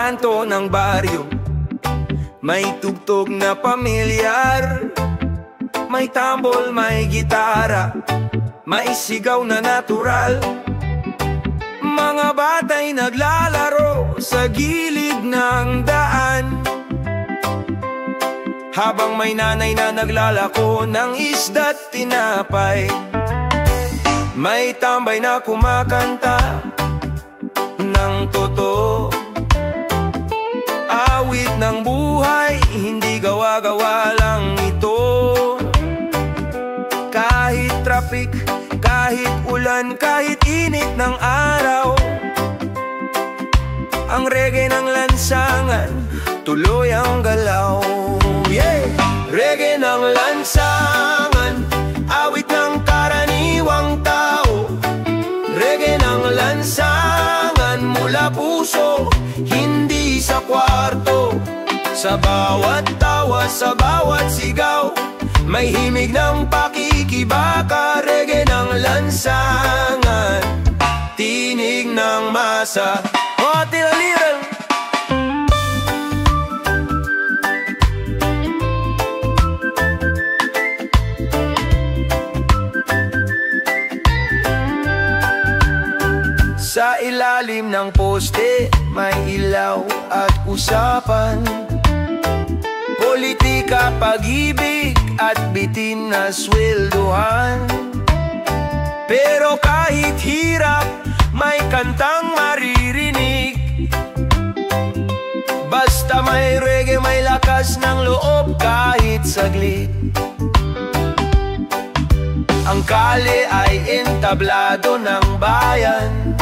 kanto ng baryo. May tugtog na pamilyar, may tambol, may gitara, may sigaw na natural. Mga batay naglalaro sa gilid ng daan, habang may nanay na naglalako ng isda't tinapay. May tambay na kumakanta ng totoo, awit ng buhay, hindi gawa-gawa lang ito. Kahit traffic, kahit ulan, kahit init ng araw, ang reggae ng lansangan, tuloy ang galaw. Yeah! Reggae ng lansangan, awit ng karaniwang tao. Reggae ng lansangan, mula puso, hindi sa kwarto. Sa bawat tawa, sa bawat sigaw, may himig ng pakikibaka. Reggae ng lansangan, tinig ng masa. Oh, tilaliran! Sa ilalim ng poste, may ilaw at usapan, politika, pag-ibig at bitin na swelduhan. Pero kahit hirap, may kantang maririnig. Basta may reggae, may lakas ng loob kahit saglit. Ang kalye ay entablado ng bayan,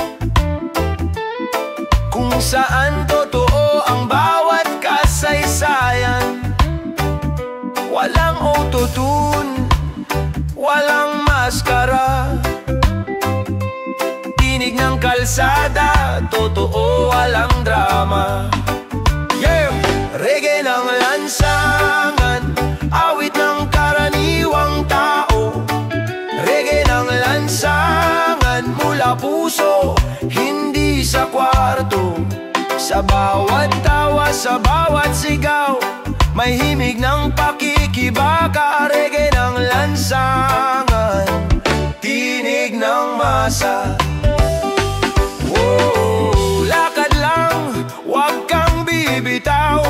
kung saan totoo ang bawat kasaysayan. Walang autotune, walang maskara, tinig ng kalsada, totoo, walang drama. Yeah! Reggae ng lansangan, awit ng karaniwang tao. Reggae ng lansangan, mula puso, hindi sa kwarto. Sa bawat tawa, sa bawat sigaw, may himig ng pakikibaka. Reggae ng lansangan, tinig ng masa. Whoa, lakad lang, wag kang bibitaw.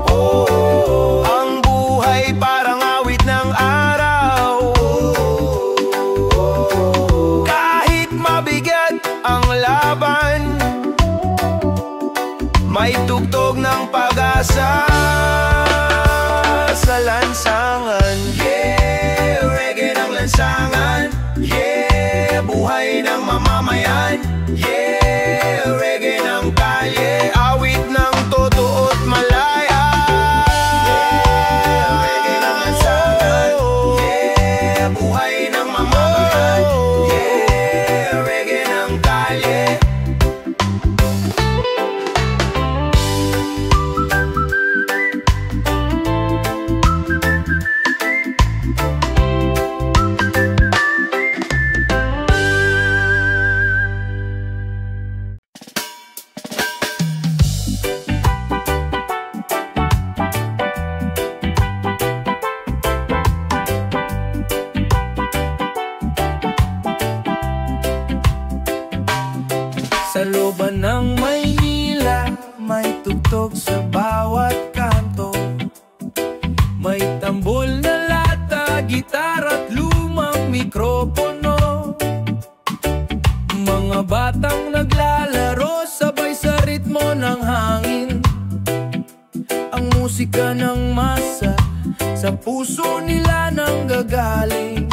Oh, ang buhay parang awit ng araw. Kahit mabigat ang laban, may tugtog ng pag-asa sa lansangan. Yeah, reggae ng lansangan. Yeah, buhay ng mamamayan. Yeah, reggae ng kalye, awit ng totoo't malaya. Yeah, reggae ng lansangan. Yeah, buhay ng mamamayan. Yeah, reggae ng kalye. Sa looban ng Maynila, may tugtog sa bawat kanto. May tambol na lata, gitara at lumang mikropono. Mga batang naglalaro, sabay sa ritmo ng hangin. Ang musika ng masa, sa puso nila nang gagaling.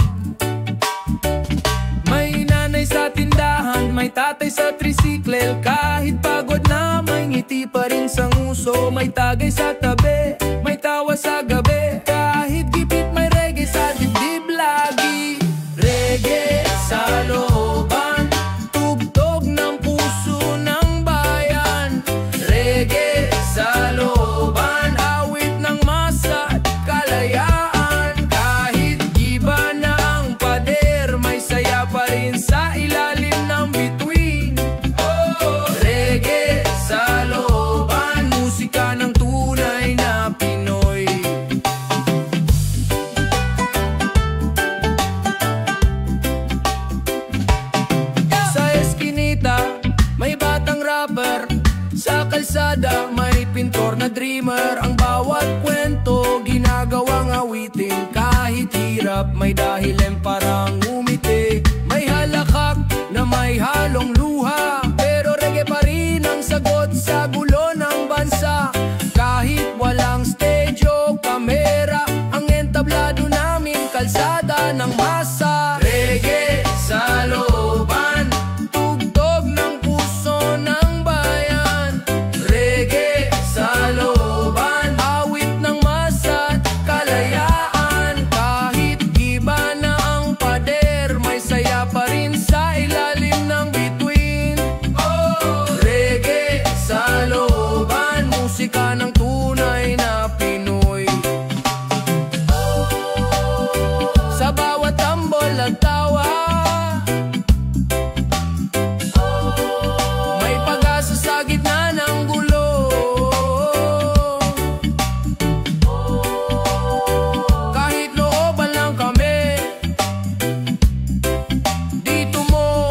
May nanay sa tindahan, may tatay sa tricycle. Kahit pagod na, may ngiti pa rin sa nguso. May tagay sa tabi, may tawa sa gabi. Kahit gipit, may reggae sa dibdib lagi. Reggae sa looban, tugtog ng puso ng bayan. Reggae sa looban, awit ng masa at kalayaan. Kahit giba na ang pader, may saya pa rin sa ilalim ng bituin. Oh, reggae sa kalsada, may pintor na dreamer. Ang bawat kwento, ginagawang awitin. Kahit hirap, may dahilan parang umiti. May halakhak na may halong luha, pero reggae pa rin ang sagot sa gulo ng bansa. Kahit walang stage o kamera, ang entablado namin kalsada ng masa. Reggae sa looban, tugtog ng puso ng bayan. Reggae sa looban, awit ng masa at kalayaan. Kahit giba na ang pader, may saya pa rin sa ilalim ng bituin. Reggae sa looban, musika ng tunay na Pinoy. Sa bawat tambol at tawa, may pag-asa sa gitna ng gulo. Kahit looban lang kami, dito mo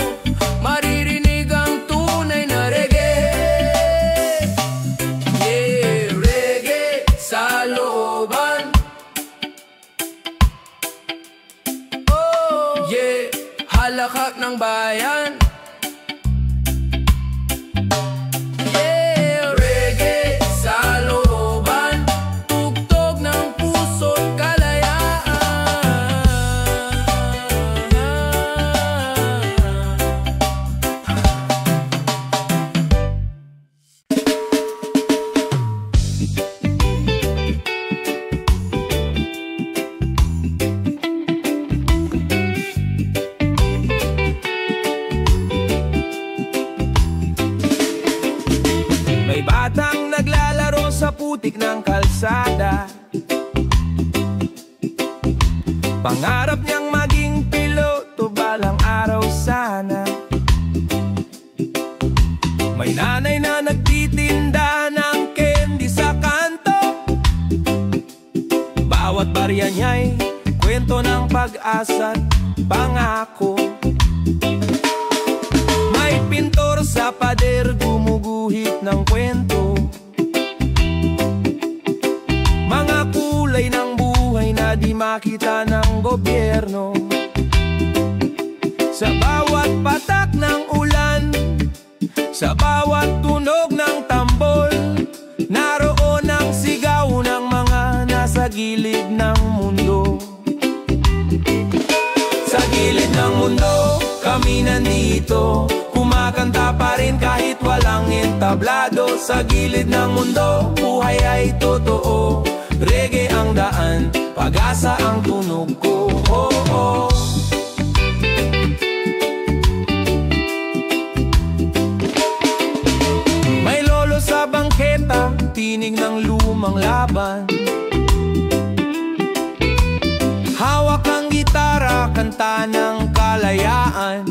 maririnig ang tunay na reggae. Yeah, reggae sa looban. Oh, yeah, halakhak ng bayan. Yeah, reggae sa looban, tugtog ng puso't kalayaan. May batang naglalaro sa putik ng kalsada. Pangarap niyang maging piloto balang araw sana. May nanay na nagtitinda ng candy sa kanto. Bawat barya niya'y kwento ng pag-asa at pangako. May pintor sa pader, gumuguhit ng kwento. Mga kulay ng buhay na di makita ng gobyerno. Sa bawat patak ng ulan, sa bawat tunog ng tambol, naroon ang sigaw ng mga nasa gilid ng mundo. Sa gilid ng mundo, kami nandito, kumakanta pa rin kahit walang entablado. Sa gilid ng mundo, buhay ay totoo. Reggae ang daan, pag-asa ang tunog ko. Oh, oh. May lolo sa bangketa, tinig ng lumang laban. Hawak ang gitara, kanta ng kalayaan.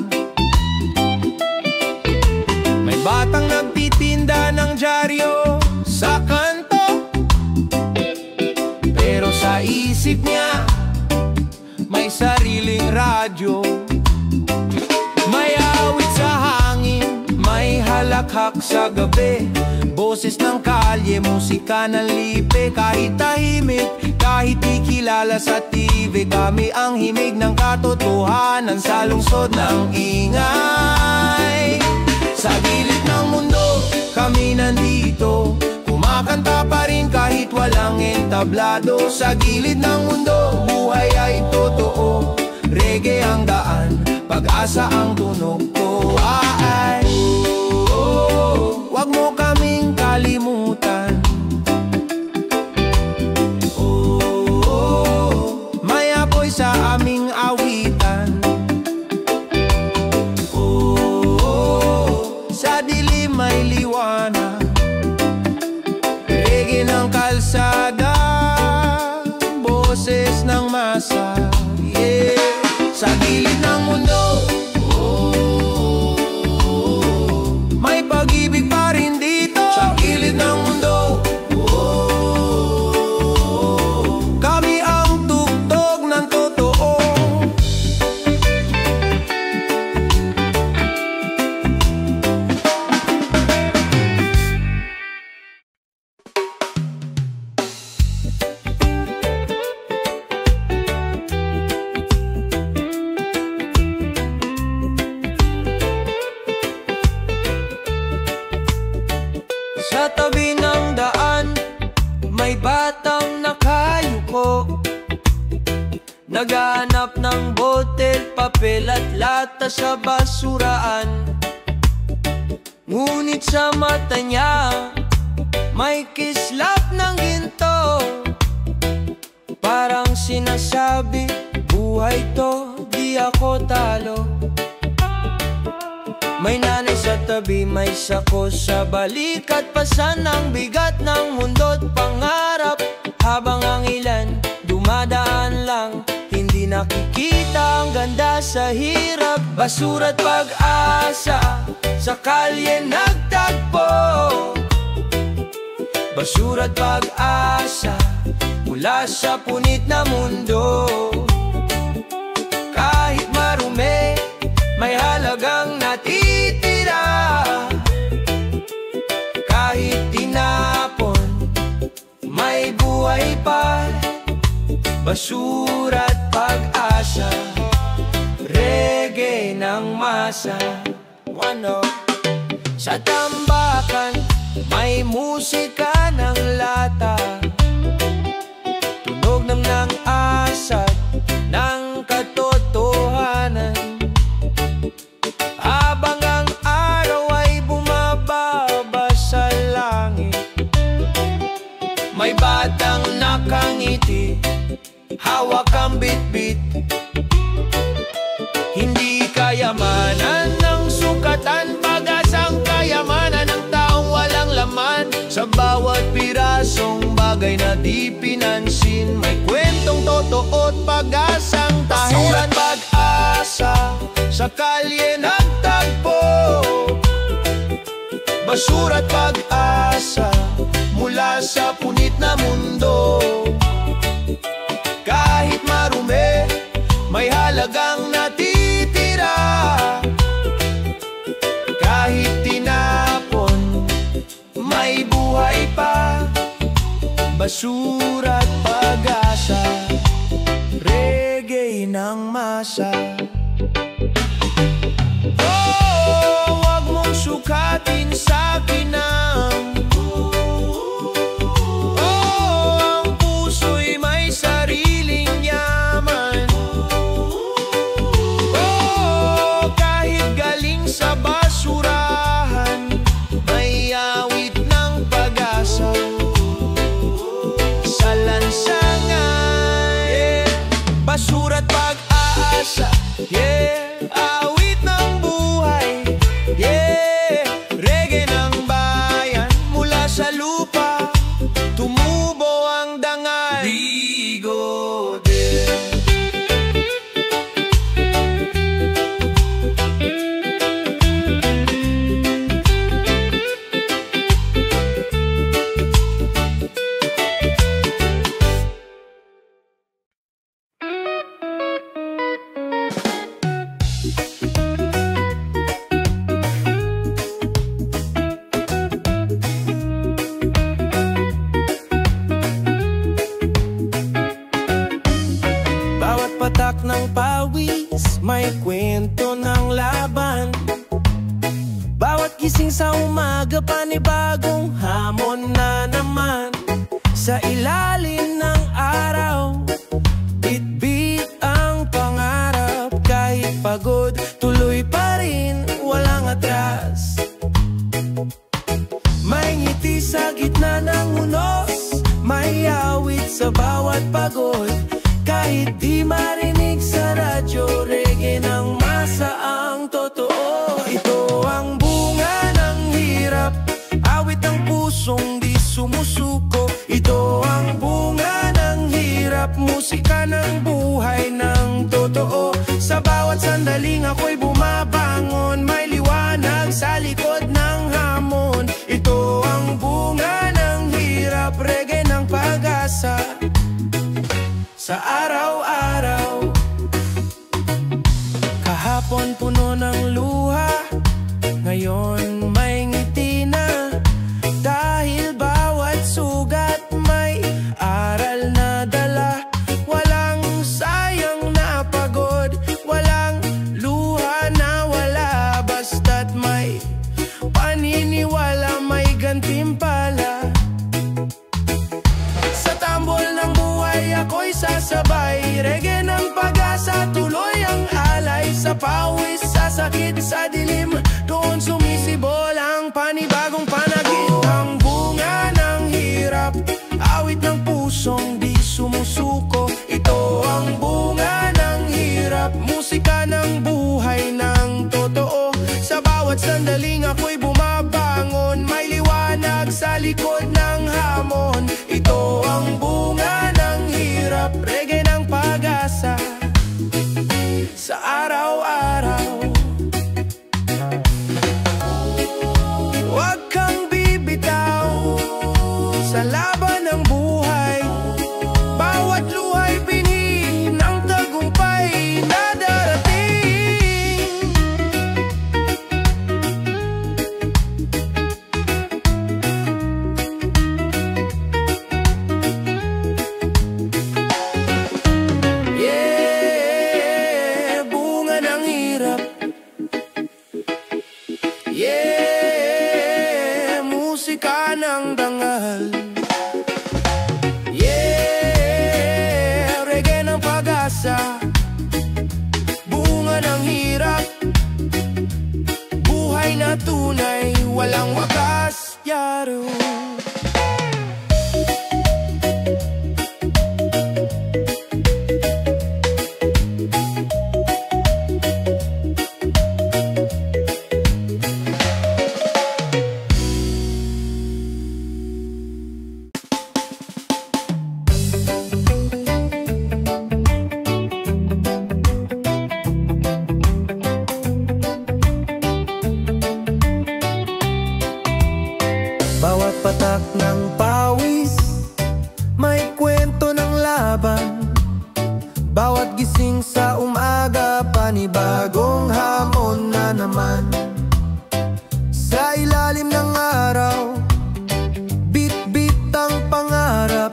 May batang nagtitinda ng dyaryo sa kanto, pero sa isip niya may sariling radyo. May awit sa hangin, may halakhak sa gabi. Boses ng kalye, musika ng lipe. Kahit tahimik, kahit di kilala sa TV, kami ang himig ng katotohanan sa lungsod ng ingay. Sa gilid ng mundo, kami nandito, kumakanta pa rin kahit walang entablado. Sa gilid ng mundo, buhay ay totoo. Reggae ang daan, pag-asa ang tunog ko. Ay, oh, wag mo kaming kalimutan. Oh, may apoy sa aming awitan. Sa dilim may liwanag, reggae ng kalsada, boses ng masa. Yeah. Sa gilid ng mundo, may pag-ibig pa rin dito. Sa gilid ng mundo, kami ang tugtog ng totoo. naghahanap ng botel, papel at lata sa basuraan. Ngunit sa mata niya may kislap ng ginto. Parang sinasabi, buhay to, di ako talo. May nanay sa tabi, may sako sa balikat, pasan ang bigat ng mundo't pangarap. Habang ang ilan dumadaan lang, hindi nakikita ang ganda sa hirap. Basura't pag-asa sa kalye nagtagpo. Basura't pag-asa mula sa punit na mundo. Kahit marumi, may halagang natitira. Kahit tinapon, may buhay pa. Basura't pag-asa, reggae ng masa. Sa tambakan, may musika ng lata, tunog ng asat ng katotohanan. Habang ang araw ay bumababa sa langit, may batang nakangiti, hawak ang bitbit. Hindi kayamanan ng sukatan, pag-asang kayamanan ng taong walang laman. Sa bawat pirasong bagay na di pinansin, may kwentong totoo't pag-asang tahiran. Pag-asa sa kalye nagtagpo. Basura't pag-asa mula sa punit na mundo. Kahit marumi, may halagang natitira. Kahit tinapon, may buhay pa. Basura't pag-asa, reggae ng masa. Oh, wag mong sukatin sa kinang. Oh, ang puso'y may sariling yaman. Oh, kahit galing sa basurahan, may awit ng pag-asa. Sa lansangan, yeah. Basura't pag-asa, yeah. Awit ng buhay, yeah. Reggae ng bayan, mula sa lupa tumubo ang dangal. Digo din. Bawat patak ng pawis, may kwento ng laban. Bawat gising sa umaga, panibagong hamon na naman. Sa ilalim ng araw, bit-bit ang pangarap. Kahit pagod, tuloy pa rin, walang atras. May ngiti sa gitna ng unos, may awit sa bawat pagod. Kahit di marinig sa radyo, reggae ng masa ang totoo. Ito ang bunga ng hirap, awit ng pusong di sumusuko. Ito ang bunga ng hirap, musika ng buhay ng totoo. Sa bawat sandaling ako'y bumabangon, may liwanag sa likod ng hamon. Ito ang bunga ng hirap, reggae ng pag-asa. Sa araw-araw, kahapon puno ng luha, ngayon may ngiti na. Dahil bawat sugat may aral na dala. Walang sayang na pagod, walang luha pawis sa sakit sa dilim. Doon sumisibol ang panibagong panagin. Ang bunga ng hirap, awit ng pusong di sumusuko. Ito ang bunga ng hirap, musika ng buhay ng totoo. Sa bawat sandaling ako'y bumabangon, may liwanag sa likod ng hamon. Ito ang bunga ng hirap, reggae ng pag-asa sa araw-araw. Huwag kang bibitaw sa laban ng buhay. Bawat luhay binhi ng tagumpay na darating. Yeah, bunga ng hirap. Yeah, musika ng dangal. Yeah, reggae ng pag-asa. Bunga ng hirap, buhay na tunay, walang wakas, yaro. Bawat patak ng pawis, may kwento ng laban. Bawat gising sa umaga, panibagong hamon na naman. Sa ilalim ng araw, bit-bit ang pangarap.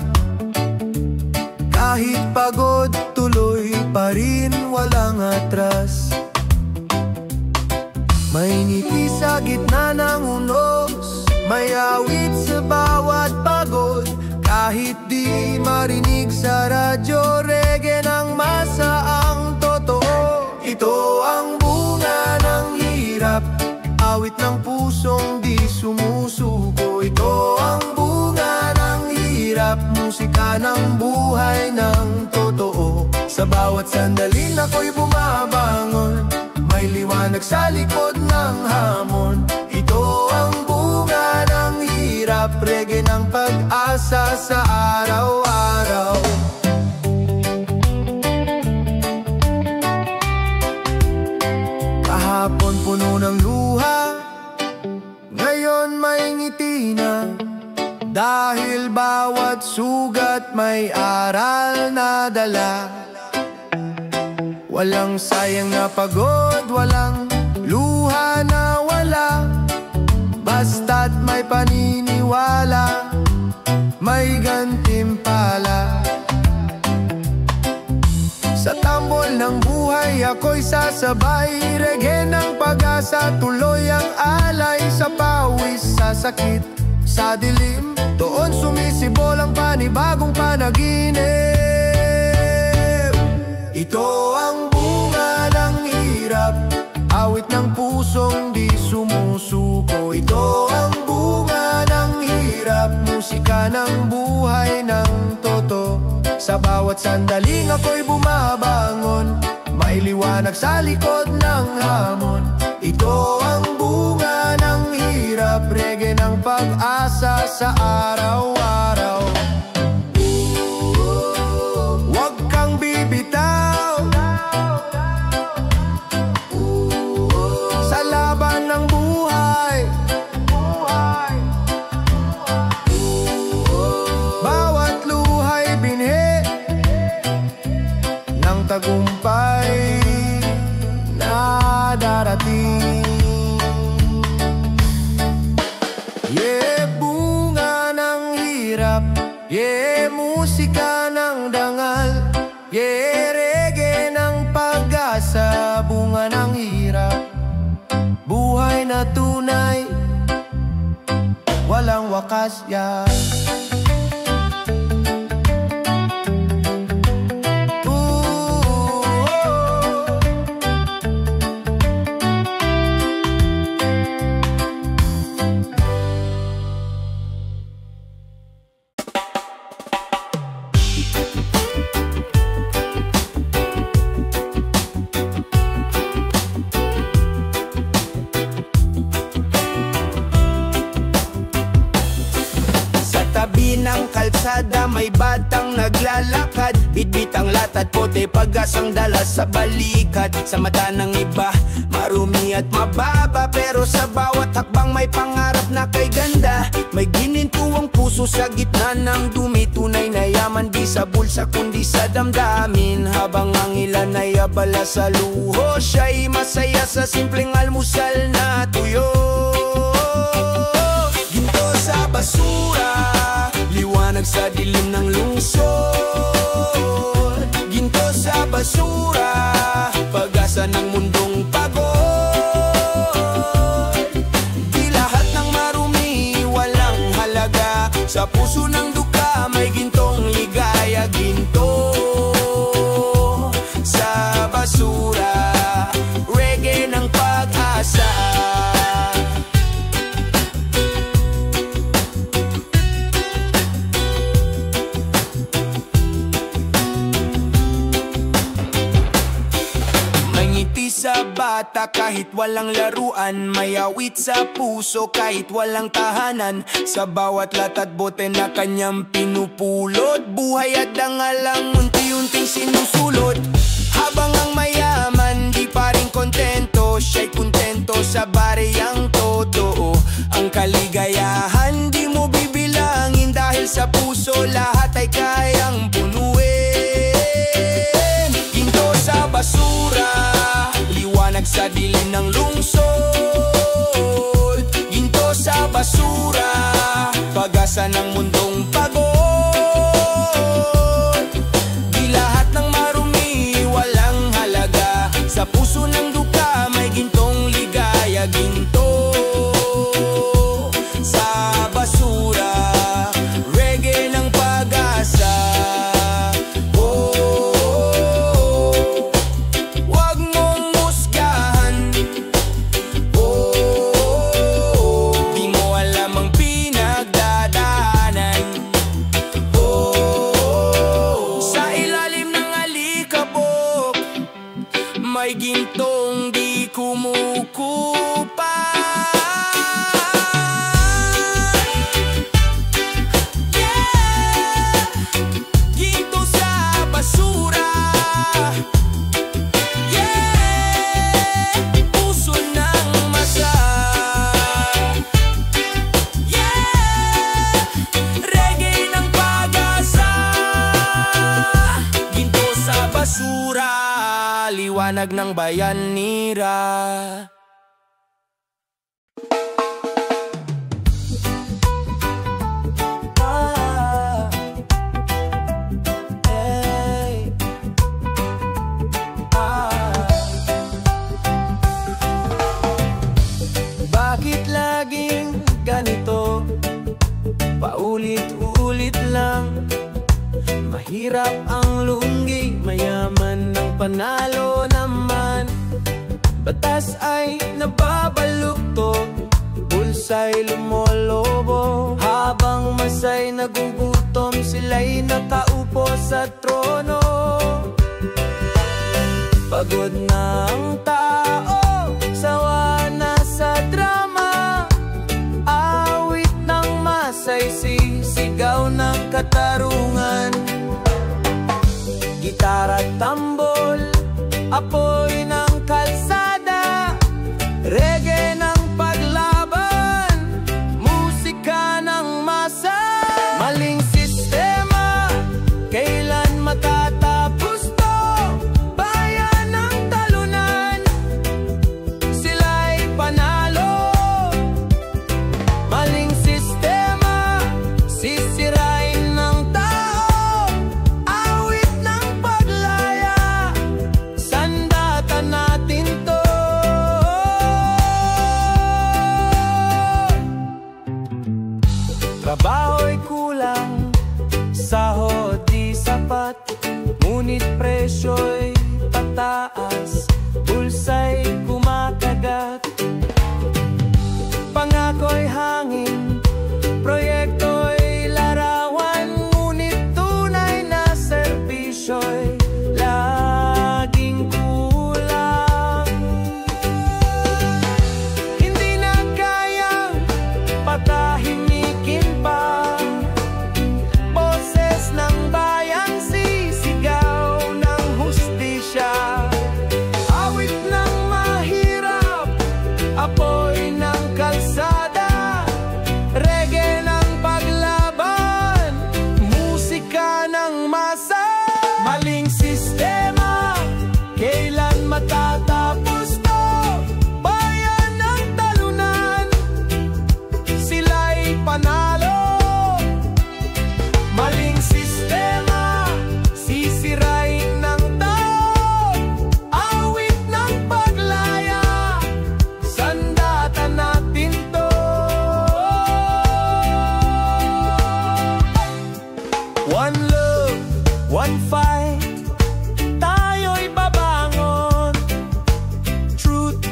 Kahit pagod, tuloy pa rin, walang atras. May ngiti sa gitna ng unos, may awit sa bawat pagod. Kahit di marinig sa radyo, reggae ng masa ang totoo. Ito ang bunga ng hirap, awit ng pusong di sumusuko. Ito ang bunga ng hirap, musika ng buhay ng totoo. Sa bawat sandaling ako'y bumabangon, may liwanag sa likod ng hamon. Ito ang bunga ng hirap, reggae ng pag-asa sa araw-araw. Kahapon puno ng luha, ngayon may ngiti na. Dahil bawat sugat may aral na dala. Walang sayang na pagod, walang luha na wala. Basta't may paniniwala, may gantimpala. Sa tambol ng buhay ako'y sasabay, reggae ng pag-asa, tuloy ang alay. Sa pawis, sa sakit, sa dilim, doon sumisibol ang panibagong panaginip. Ito ang bunga ng hirap, awit ng pusong di sumusuko. Ito ang bunga ng hirap, musika ng buhay ng toto. Sa bawat sandaling ako'y bumabangon, may liwanag sa likod ng hamon. Ito ang bunga ng hirap, reggae ng pag-asa sa araw-araw. Huwag kang bibitaw sa laban ng buhay. Bawat luhay binhi ng tagumpay na darating. Yeah, bunga ng hirap, yeah, musika ng dangal. Yeah, reggae ng pag-asa, bunga ng hirap, buhay na tunay, walang wakas yan. gilid ng kalsada may batang naglalakad. Bitbit ang latat, pote, pag-asang dala sa balikat. Sa mata ng iba, marumi at mababa, pero sa bawat hakbang may pangarap na kay ganda. May ginintuang puso sa gitna ng dumi. Tunay na yaman di sa bulsa kundi sa damdamin. Habang ang ilan ay abala sa luho, siya'y masaya sa simpleng almusal na tuyo. Ginto sa basura, liwanag sa dilim ng lungsod. Ginto sa basura, pag-asa ng mundong pagod. Di lahat ng marumi walang halaga. Sa puso ng duka may gintong ligaya. Ginto sa basura, reggae ng pag-asa. Sa bata kahit walang laruan, may awit sa puso kahit walang tahanan. Sa bawat latat bote na kanyang pinupulot, buhay at dangalang unti-unting sinusulot. Habang ang mayaman di pa rin kontento, siya'y kontento sa bariyang totoo. Ang kaligayahan di mo bibilangin, dahil sa puso lahat ay kayang punuin. Ginto sa basura, liwanag sa dilim ng lungsod. Ginto sa basura, pag-asa ng mundong pagod. Di lahat ng marumi walang halaga. Sa puso ng duka may gintong ligaya. Ginto sa basura, reggae ng pag-asa. May gintong di kumukupa. Yeah! Ginto sa basura. Yeah! Puso ng masa. Yeah! Reggae ng pag-asa. Ginto sa basura, liwanag ng bayanira. Bakit laging ganito? Paulit-ulit lang. Mahirap ang lunggi, mayaman ng panalo naman. Batas ay nababaluktot, bulsa'y lumolobo. Habang masa'y nagugutom, sila'y nakaupo sa trono. Pagod na ang tao, sawa na sa drama. Awit ng masay, sisigaw ng katarungan. Gitara at tambol, apoy ng kalsada, reggae ng paglaban, musika ng masa. Maling sistema, kailan matatapos to? Bayan ng talunan, sila'y panalo. Maling sistema, sisirain ng tao. Awit ng paglaya, sandatan natin to. Trabaho'y kulang, sahod di sapat, ngunit presyo'y pataas, bulsa'y kumakagat. Pangako'y hangin, proyekto'y larawan, ngunit tunay na serbisyo'y laging kulang. Hindi na kayang patahimikin pa One love, one fight, tayo'y babangon. Truth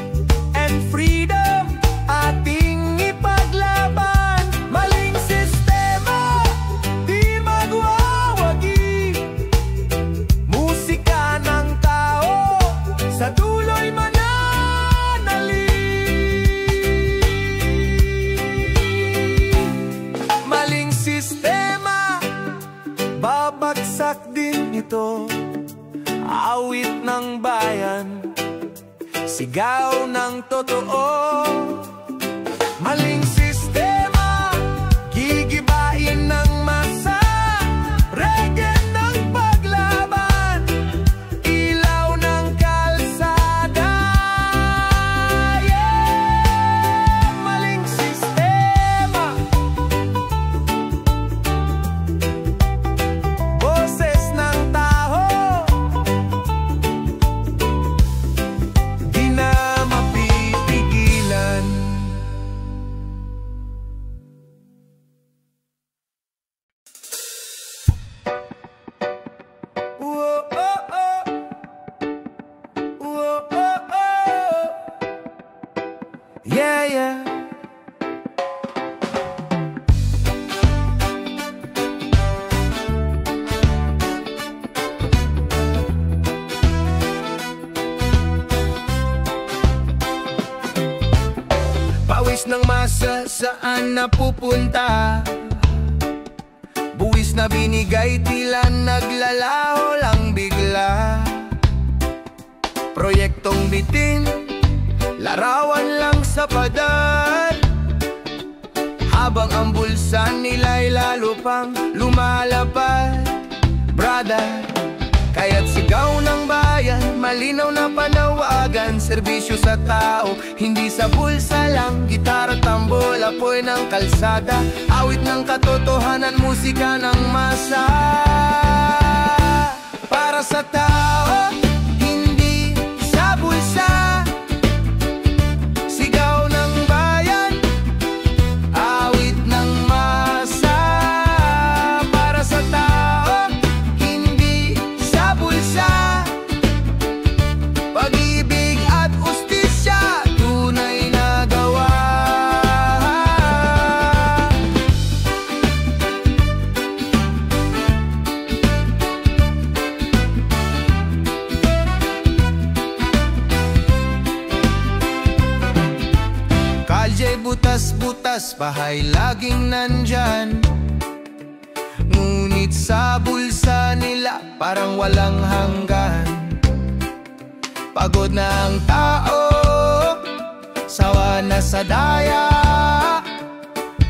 and freedom, ating ipaglaban. Maling sistema, di magwawagi. Musika ng tao, sa dulo'y mananali. Maling sistema, babagsak din ito. Awit ng bayan, sigaw ng totoo. Maling sistema, gigibain ng masa. Reggae ng paglaban, ilaw ng kalsada. Yeah! Maling sistema, boses ng tao, di na mapipigilan. Whoa, oh, oh. Whoa, oh, oh. Yeah, yeah. Pawis ng masa, saan napupunta? Buwis na binigay, tila naglalaho lang bigla. Proyektong bitin, larawan lang sa pader. Habang ang bulsa nila'y lalo pang lumalapad. Brother, kaya't sigaw ng bayan, malinaw na panawagan. Serbisyo sa tao, hindi sa bulsa lang. Gitara, tambol, apoy ng kalsada. Awit ng katotohanan, musika ng masa. Para sa tao, hindi sa bulsa. Sigaw ng bayan, awit ng masa. Para sa tao, hindi sa bulsa. Pag-ibig at ustisya, tunay na gawa. Kalye butas-butas, bahay laging nandyan. Ngunit sa bulsa nila, parang walang hanggan. Pagod na ang tao, sawa na sa daya.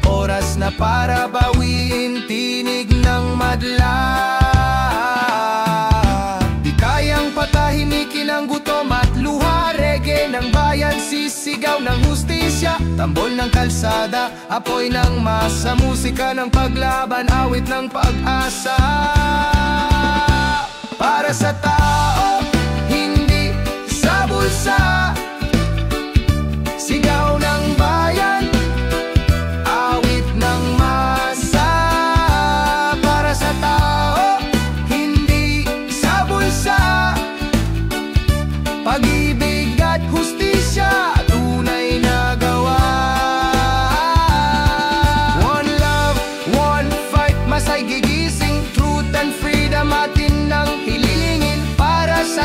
Oras na para bawiin, tinig ng madla. Di kayang patahimikin ang gutom at luha. Reggae ng bayan, sisigaw ng hustisya. Tambol ng kalsada, apoy ng masa. Musika ng paglaban, awit ng pag-asa. Para sa tao, hindi sa bulsa. Sigaw ng bayan, awit ng masa. Para sa tao, hindi sa bulsa. Pag-ibig at hustisya, tunay na gawa. One love, one fight, masay gigising. Truth and freedom atin nang hilingin. Para sa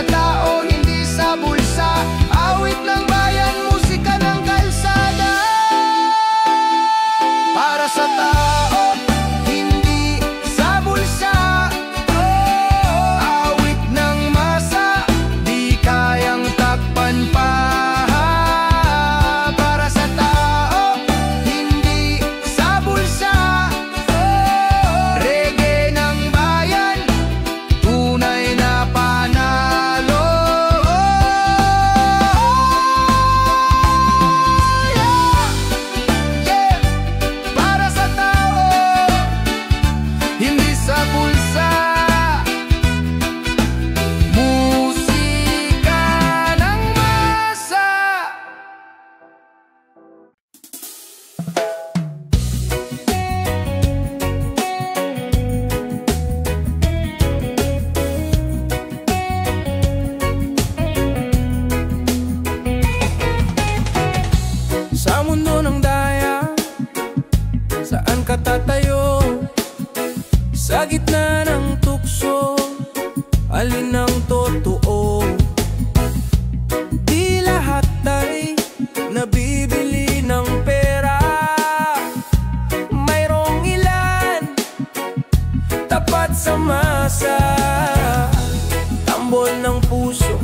Sa gitna ng tukso, alin ang totoo? Di lahat ay nabibili ng pera. Mayroong ilan tapat sa masa. Tambol ng puso,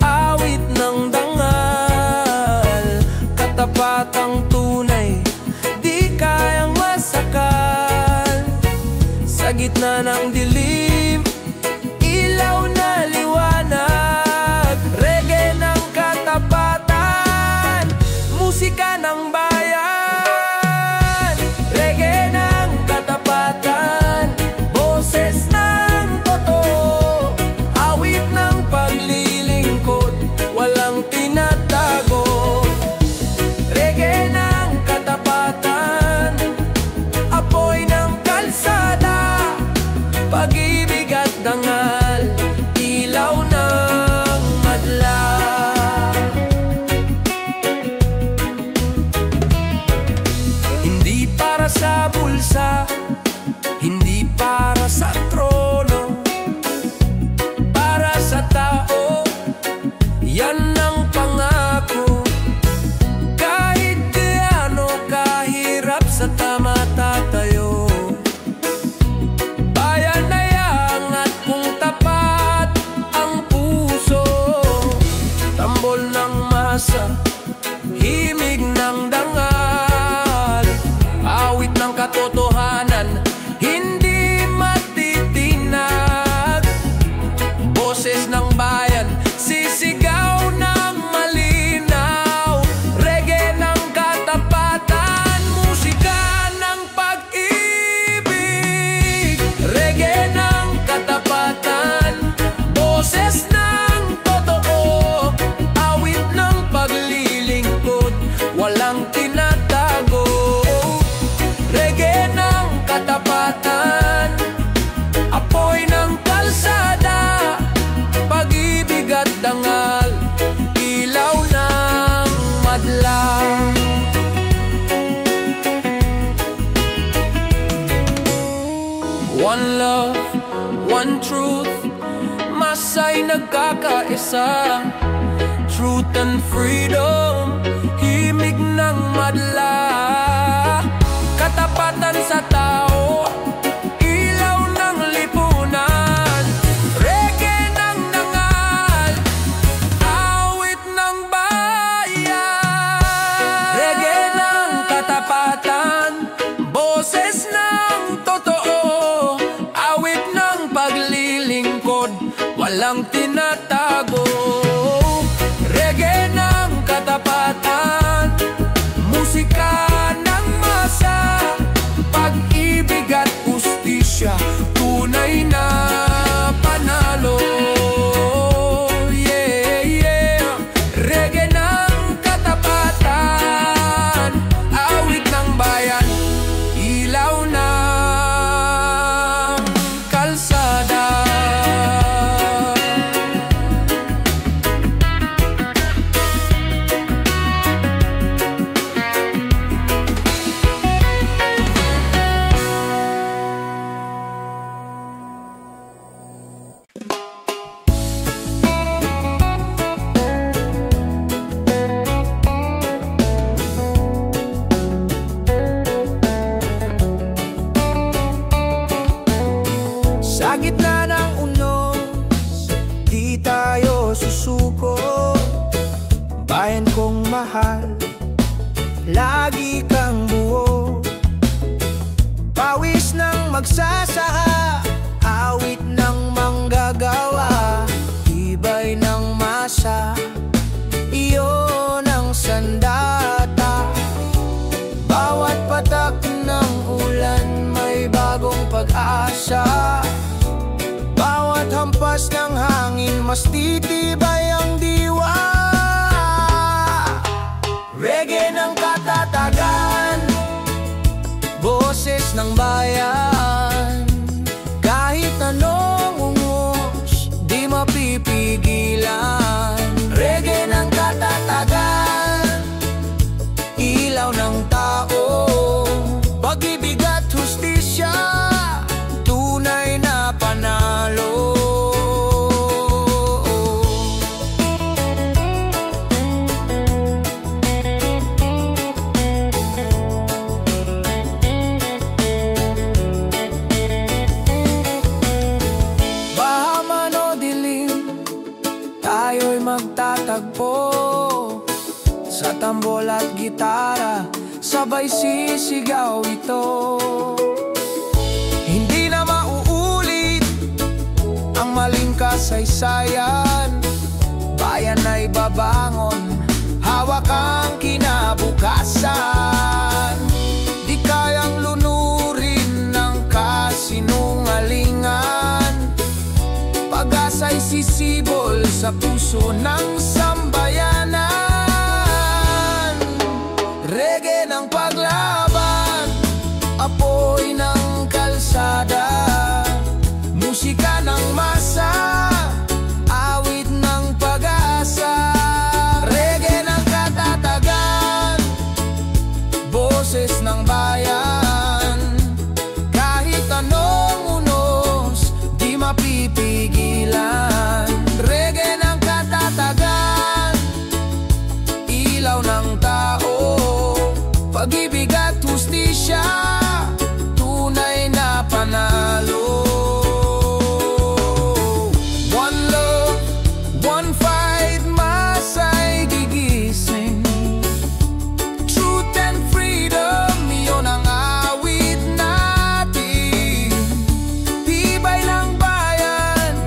awit ng dangal. Katapatang tunay, di kayang masakal. Sa gitna ng dilim, ilaw na liwanag. Reggae ng katapatan, musika ng bayan. Reggae ng katapatan, boses ng totoo. Awit ng paglilingkod, walang tinatago. Reggae ng katapatan, apoy ng kalsada. Pag-ibig at dangal, ilaw ng madla. Hindi para sa bulsa, hindi para sa trono, para sa tao, yan ang pangako. Kahit gaano kahirap, sa tama tatayo. Himig ng dangal, awit ng katotohanan, hindi matitinag. Boses ng bayan, sisigaw ng malinaw. Reggae ng katapatan, musika ng pag-ibig. Reggae ng katapatan, boses ng totoo. Awit ng paglilingkod, walang tinatago. Reggae ng katapatan, apoy ng kalsada. Pag-ibig at dangal, ilaw ng madla. One love, one truth, masay nagkakaisa. Truth and freedom, himig ng madla. Katapatan sa tao, ilaw ng lipunan. Reggae ng dangal, awit ng bayan. Reggae ng katapatan, boses ng totoo. Awit ng paglilingkod, walang tinatago. Reggae ng katapatan, musika ng masa. Pag-ibig at ustisya, tunay na panalo. Yeah, yeah. Reggae ng katapatan, awit ng bayan, ilaw ng kalsada. Sa gitna ng unos, di tayo susuko. Bayan kong mahal, lagi kang buo. Pawis ng magsasaka, awit ng manggagawa. Tibay ng masa, iyon ang sandata. Bawat patak ng ulan, may bagong pag-asa. Bawat hampas ng hangin, mas titibay ang diwa. Reggae ng katatagan, boses ng bayan. Kahit anong ungos, di mapipigilan. Reggae ng katatagan, ilaw ng tao. Pag-ibig at hustisya, sabay sisigaw ito. Hindi na mauulit ang maling kasaysayan. Bayan ay babangon, hawak ang kinabukasan. Di kayang lunurin ng kasinungalingan. Pag-asa'y sisibol sa puso ng sambayanan. Reggae ng paglaban, apoy ng kalsada, musika ng masa, awit ng pag-asa. Reggae ng katatagan, boses ng bayan. Kahit anong unos, di mapipigilan. Reggae ng katatagan, ilaw ng tao, pag-ibig at hustisya, tunay na panalo. One love, one fight, masa'y gigising. Truth and freedom, yun ang awit natin. Tibay ng bayan,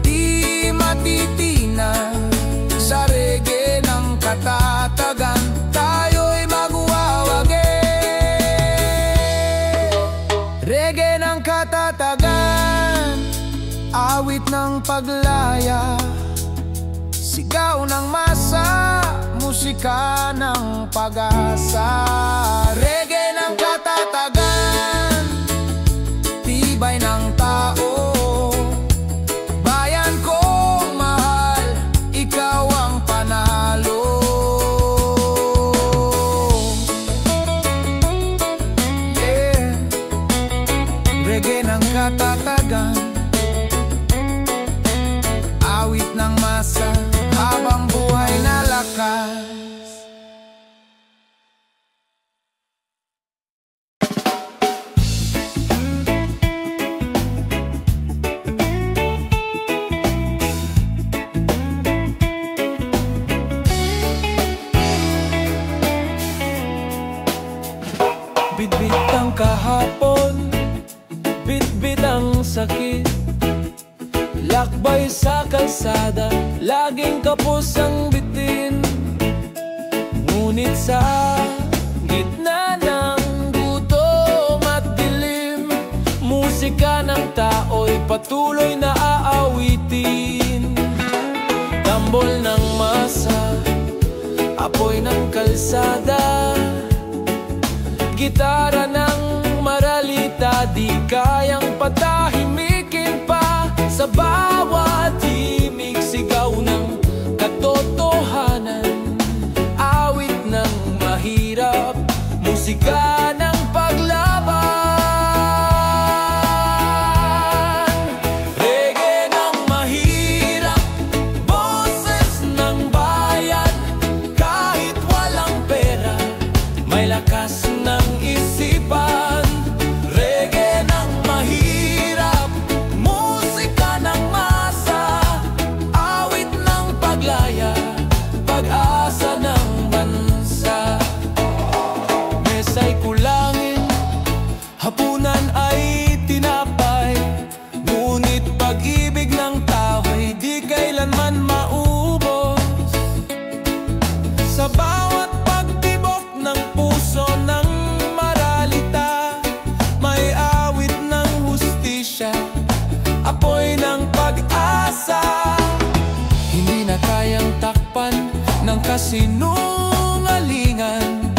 di matitinag. Sa reggae ng katatagan, tayo'y magwawagi. Reggae ng katatagan, awit ng paglaya, sigaw ng masa, musika ng pag-asa. Reggae ng katatagan, tibay ng tao, bayan kong mahal, ikaw ang panalo. Yeah. Reggae ng katatagan, awit ng masa, habang buhay na lakas. Bitbit ang kahapon, bitbit ang sakit, lakbay sa kalsada, laging kapos ang bitin. Ngunit sa gitna ng gutom at dilim, musika ng tao'y patuloy na aawitin. Tambol ng masa, apoy ng kalsada, gitara ng maralita, di kayang patahimikin pa. Sa bawat himig, sigaw ng katotohanan, awit ng mahirap, musika ng paglaban. Reggae ng mahirap, boses ng bayan. Kahit walang pera, may lakas ng isipan. Reggae ng mahirap, musika ng masa, awit ng paglaya, pag-asa ng bansa. Mesa'y kulangin, hapunan ay tinapay, ngunit pag-ibig ng tao'y di kailanman maubos. Sa bawat pagtibok ng puso ng maralita, may awit ng hustisya, apoy ng pag-asa. Hindi na kayang takpan ng kasinungalingan,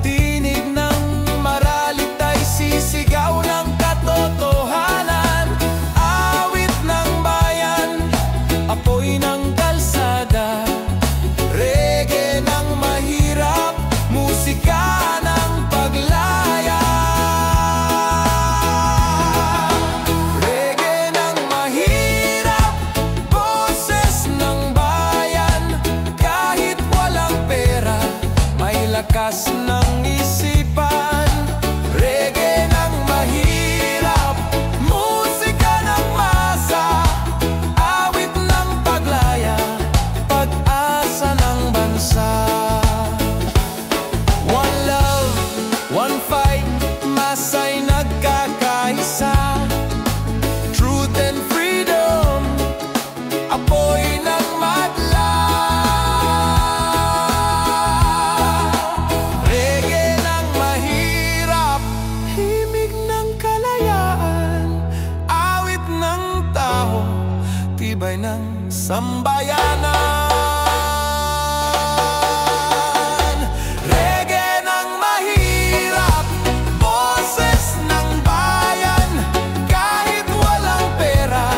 tinig ng maralita'y sisigaw ng katotohanan. Awit ng bayan, apoy ng kalsada, reggae ng mahirap, musika ng paglaya. Reggae ng mahirap, boses ng bayan. Kahit walang pera, tibay ng sambayanan. Reggae ng mahirap, boses ng bayan. Kahit walang pera,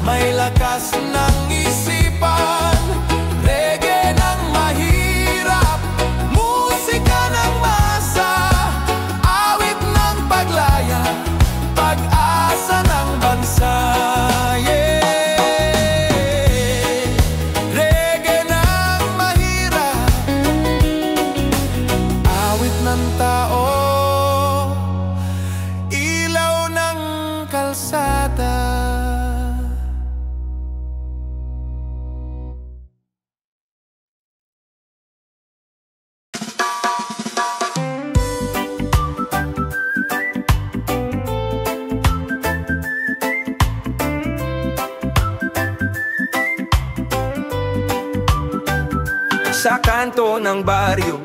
may lakas ng isipan. Reggae ng mahirap, musika ng masa, awit ng paglaya, pag-asa ng bansa. Reggae ng mahirap, awit ng tao, ilaw ng kalsada. Sa kanto ng baryo,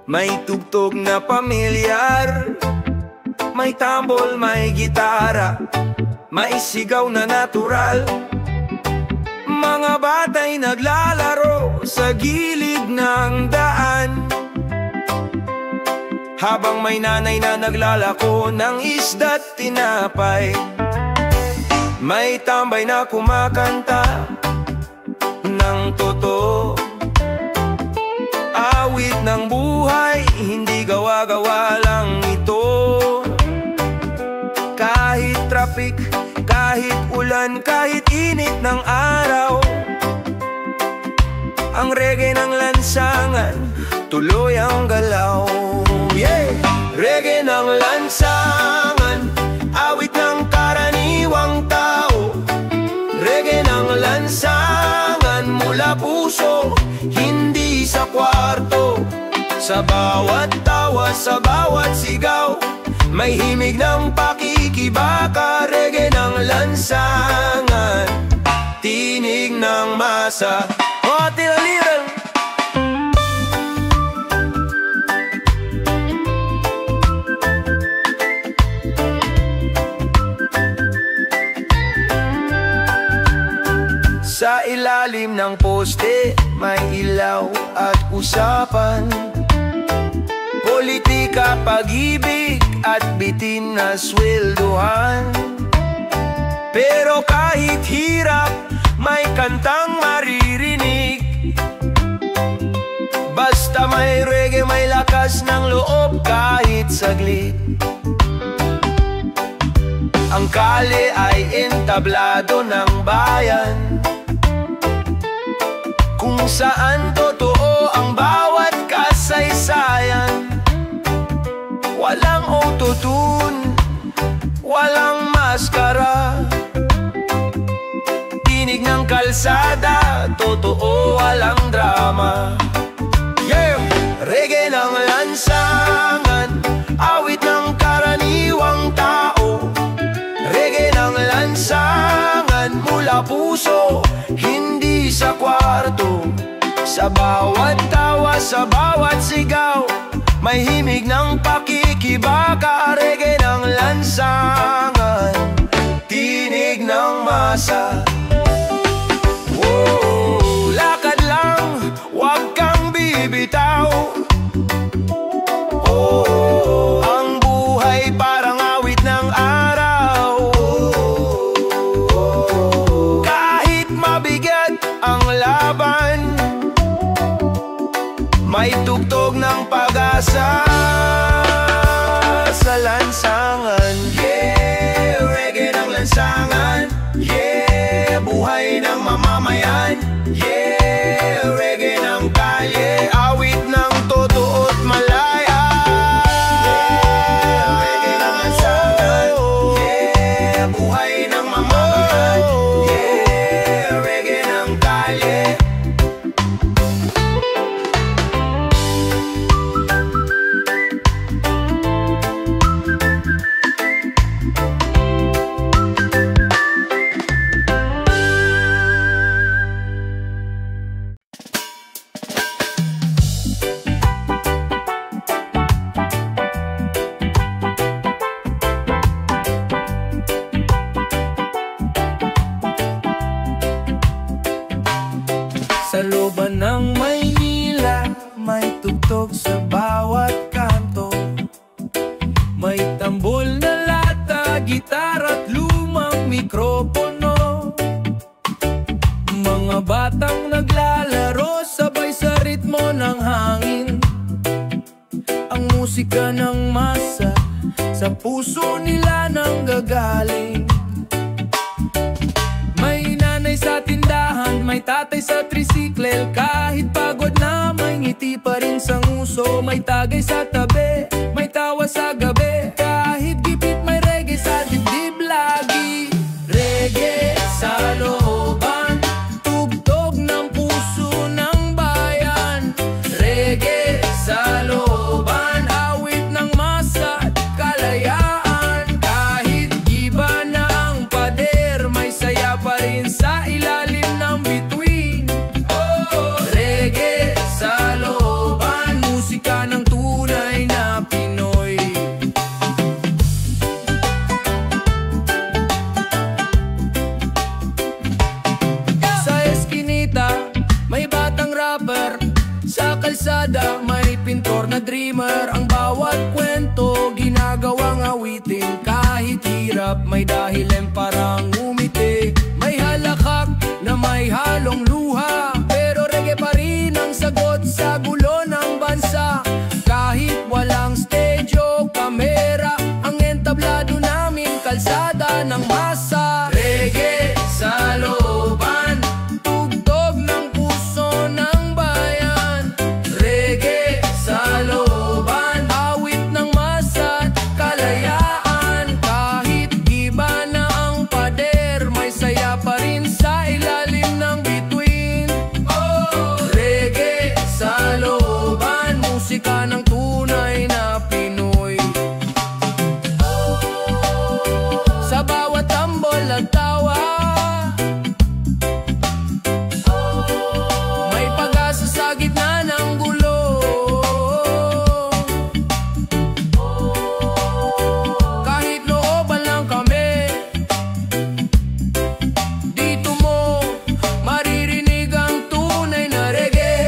may tugtog na pamilyar. May tambol, may gitara, may sigaw na natural. Mga batay naglalaro sa gilid ng daan, habang may nanay na naglalako ng isda't tinapay. May tambay na kumakanta ng totoo, awit ng buhay, hindi gawa-gawa lang ito. Kahit traffic, kahit ulan, kahit init ng araw, ang reggae ng lansangan, tuloy ang galaw. Reggae ng lansangan, awit ng karaniwang tao. Reggae ng lansangan, mula puso, hindi sa kwarto. Sa bawat tawa, sa bawat sigaw, may himig ng pakikibaka. Reggae ng lansangan, tinig ng masa. O tilaliran, sa ilalim ng poste, may ilaw at usapan. Politika, pag-ibig at bitin na swelduhan. Pero kahit hirap, may kantang maririnig. Basta may reggae, may lakas ng loob kahit saglit. Ang kali ay entablado ng bayan, kung saan totoo ang bawat kasaysayan. Walang autotune, walang maskara, tinig ng kalsada, totoo, walang drama. Reggae ng lansangan, awit ng karaniwang tao. Reggae ng lansangan, mula puso, hindi sa kwarto. Sa bawat tawa, sa bawat sigaw, may himig ng pakikibaka. Reggae ng lansangan, tinig ng masa. Lakad lang, wag kang bibitaw. Ang buhay parang awit ng araw. Kahit mabigat ang laban, may tugtog ng pag-asa sa lansangan. Reggae ng lansangan. Buhay ng mamamayan. Reggae ng kalye, awit ng totoo't malaya. Reggae ng lansangan. Buhay ng mamamayan. Reggae ng kalye. gitara at lumang mikropono. Mga batang naglalaro sabay sa ritmo ng hangin. Ang musika ng masa sa puso nila nanggagaling. May nanay sa tindahan, may tatay sa tricycle. Kahit pagod na may ngiti pa rin sa nguso. May tagay sa tabi, may tawa sa gabi. Kahit gipit may reggae sa dibdib lagi. Reggae sa looban, tugtog ng puso ng bayan. Reggae sa looban, awit ng masa at kalayaan. Kahit iba na ang pader, may saya pa rin sa ilalim ng bituin. Oh, reggae sa looban, musika ng tunay na Pinoy. Sa eskinita, may batang rapper. Sa kalsada, may pintor na dreamer. Ang bawat kwento, ginagawang awitin. Kahit hirap, may dahilan parang umiti. May halakhak na may halong luha, pero reggae pa rin ang sagot sa gulo ng bansa. Kahit walang stage o kamera, ang entablado namin kalsada ng masa. Reggae sa looban, tugtog ng puso ng bayan. Reggae sa looban, awit ng masa at kalayaan. Kahit iba na ang pader, may saya pa rin sa ilalim ng bituin. Oh, reggae sa looban, musika ng tunay na Pinoy. Sa bawat tambol at tawa, may pag-asa sa gitna ng gulo. Kahit looban lang kami, dito mo maririnig ang tunay na reggae.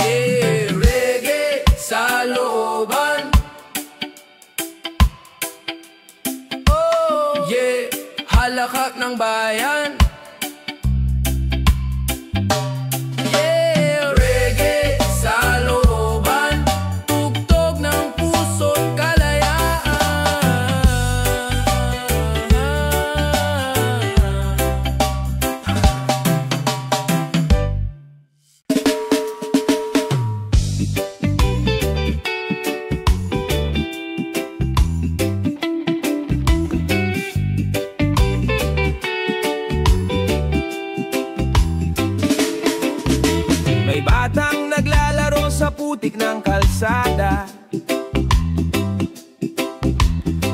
Yeah, reggae sa looban. Oh, yeah, halakhak ng bayan. Yeah, reggae sa looban, tugtog ng puso't kalayaan. May batang naglalaro sa putik ng kalsada.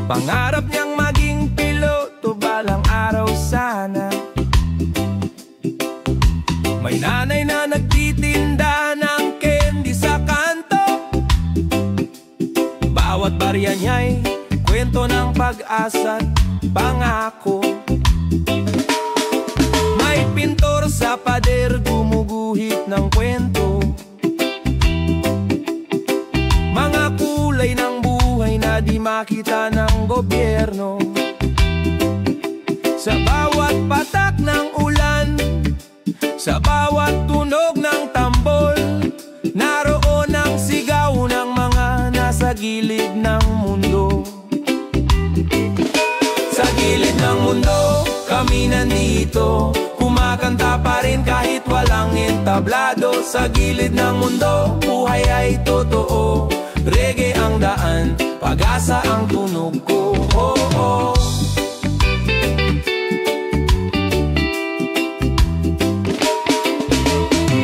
Pangarap niyang maging piloto balang araw sana. May nanay na nagtitinda ng candy sa kanto. Bawat barya niya'y kwento ng pag-asa at pangako. May pintor sa pader, gumuguhit ng kwento. Mga kulay ng buhay na di makita ng gobyerno. Sa bawat patak ng ulan, sa bawat tunog ng tambol, naroon ang sigaw ng mga nasa gilid ng mundo. Sa gilid ng mundo, kami nandito, kumakanta pa rin kahit walang entablado. Sa gilid ng mundo, buhay ay totoo. Reggae ang daan, pag-asa ang tunog ko. Oh, oh.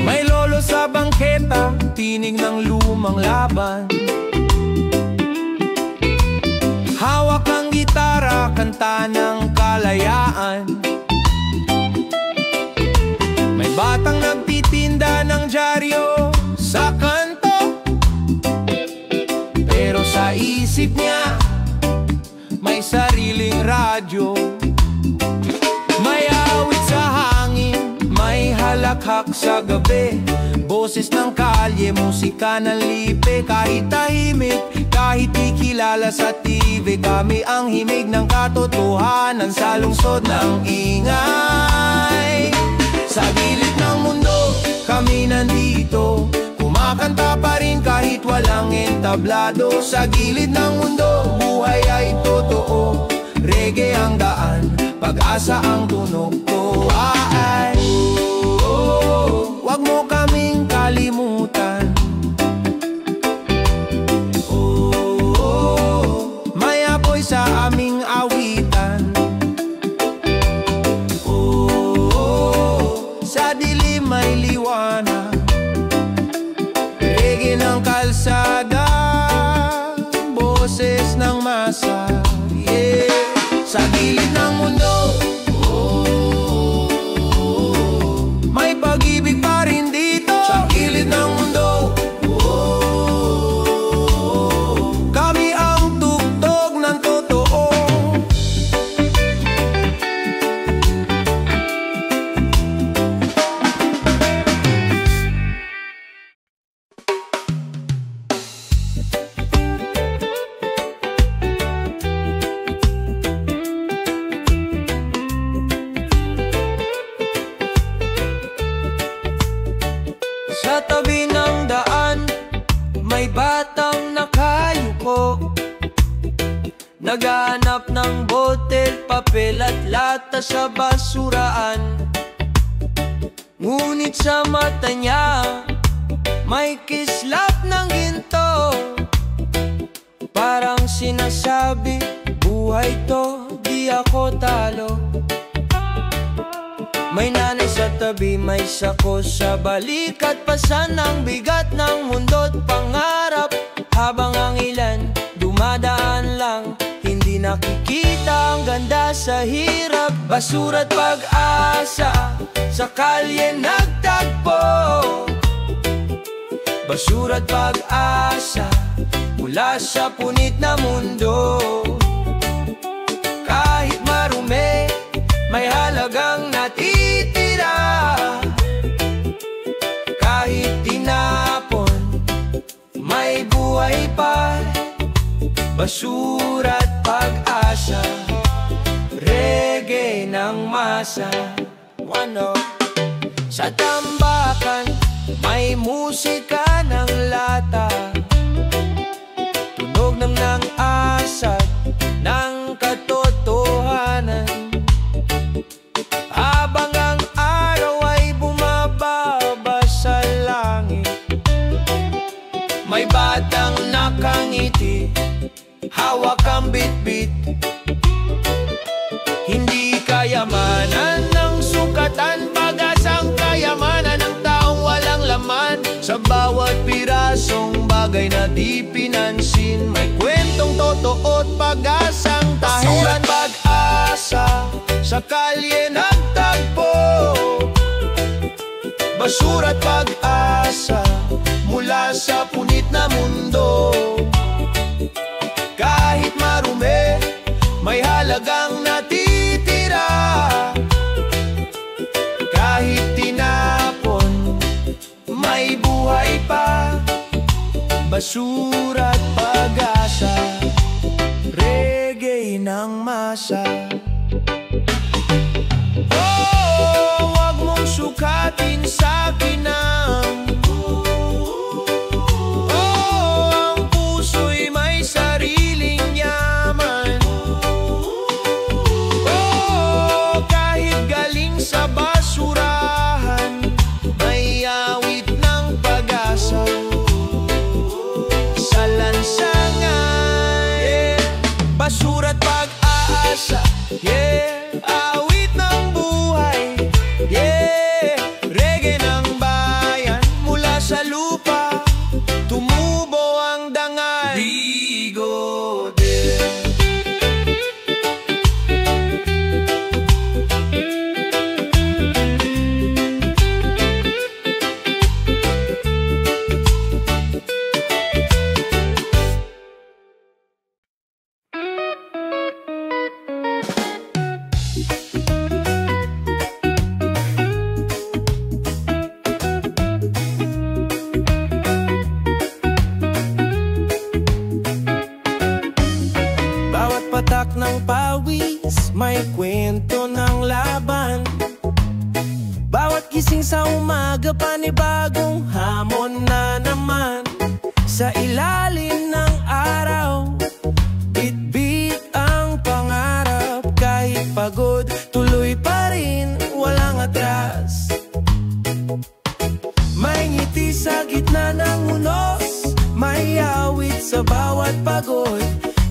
May lolo sa bangketa, tinig ng lumang laban. Hawak ang gitara, kanta ng kalayaan. May batang nagtitinda ng dyaryo sa kanto, pero sa isip niya may sariling radyo. May awit sa hangin, may halak halakhak sa gabi. Boses ng kalye, musika ng lipe. Kahit tahimik, kahit di kilala sa TV, kami ang himig ng katotohanan sa lungsod ng ingay. Sa gilid ng mundo, kami nandito, kumakanta pa rin kahit walang entablado. Sa gilid ng mundo, buhay ay totoo. Reggae ang daan, pag-asa ang tunog ko. Ay, wag mo kaming kalimutan. May apoy sa aming awitan. Sa dilim may liwanag. Reggae ng kalsada, boses ng masa. Yeah. Sa gilid ng mundo, may pag-ibig pa rin dito. Sa gilid ng mundo, kami ang tugtog ng totoo. Sa tabi ng daan, may batang nakayuko, naghahanap ng botel, papel at lata sa basuraan. Ngunit sa mata niya, may kislap ng ginto. Parang sinasabi, buhay to, di ako talo. May nanay sa tabi, may sako sa balikat, pasan ang bigat ng mundo't pangarap. Habang ang ilan dumadaan lang, hindi nakikita ang ganda sa hirap. Basura't pag-asa sa kalye nagtagpo. Basura't pag-asa mula sa punit na mundo. Kahit marumi, may halagang natitira. Kahit tinapon, may buhay pa. Basura't pag-asa, reggae ng masa. Sa tambakan, may musika ng lata, tunog ng asat ng katotohanan. Habang ang araw ay bumababa sa langit, may batang nakangiti, hawak ang bitbit. Hindi kayamanan ng sukatan, pag-asang kayamanan ng taong walang laman. Sa bawat pirasong bagay na di pinansin, may kwentong totoo at pag-asang tahiran. Pag-asa sa kalye nagtagpo. Basura't pag-asa mula sa punit na mundo. Kahit marumi, may halagang natitira. Kahit tinapon, may buhay pa. Basura't pag-asa, reggae ng masa. Oh, wag mong sukatin sa'kin ang ang puso'y may sariling yaman. Oh, kahit galing sa basurahan, may awit ng pag-asa sa lansangan. Yeah. Basura't pag-asa, yeah. Awit ng buhay, yeah. Reggae ng bayan, pawis, may kwento ng laban. Bawat gising sa umaga, panibagong hamon na naman. Sa ilalim ng araw, bit-bit ang pangarap. Kahit pagod, tuloy pa rin, walang atras. May ngiti sa gitna ng unos, may awit sa bawat pagod.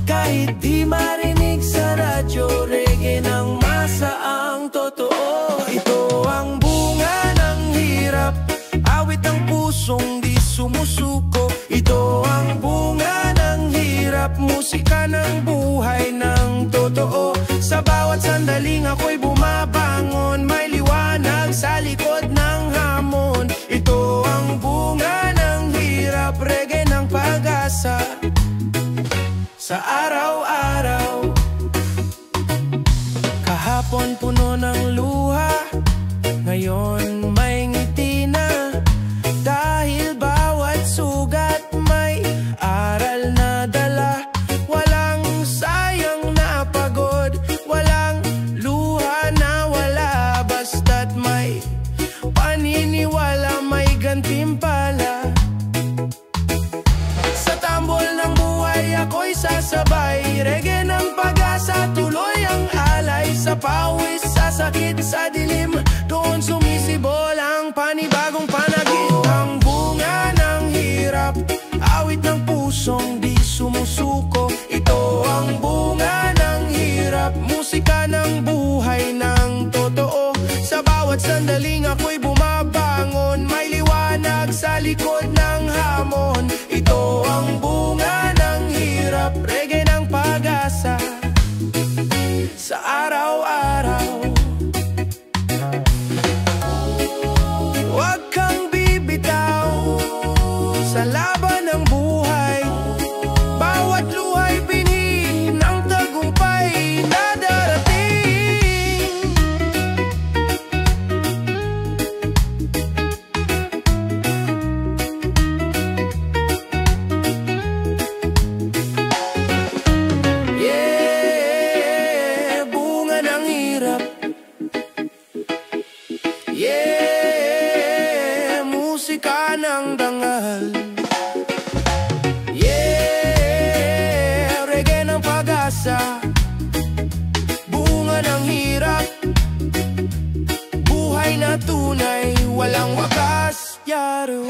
Kahit di marinig sa radyo, reggae ng masa ang totoo. Ito ang bunga ng hirap, awit ng pusong di sumusuko. Ito ang bunga ng hirap, musika ng buhay ng totoo. Sa bawat sandaling ako'y bumabangon, may liwanag sa likod ng hamon. Ito ang bunga ng hirap, reggae ng pag-asa sa araw-araw. Kahapon puno ng luha, ngayon may ngiti na. Dahil bawat sugat may aral na dala. Walang sayang na pagod, walang luha na wala. Basta't may paniniwala, may gantimpala. Sa tambol ng buhay ako'y sasabay, reggae ng pag-asa, tuloy ang alay. Sa pawis, sa sakit, sa dilim, doon sumisibol ang panibagong panagin. Ang bunga ng hirap, awit ng pusong di sumusuko. Ito ang bunga ng hirap, musika ng buhay ng totoo. Sa bawat sandaling ako'y bumabangon, may liwanag sa likod ng hamon. Ito ang bunga ng hirap, reggae ng pag-asa sa araw-araw. Huwag kang bibitaw sa laban ng buhay. Bawat luha'y binhi ng tagumpay na darating. Yeah, bunga ng hirap. Yeah, musika ng dangal. Yeah, reggae ng pag-asa, bunga ng hirap, buhay na tunay, walang wakas, yaro.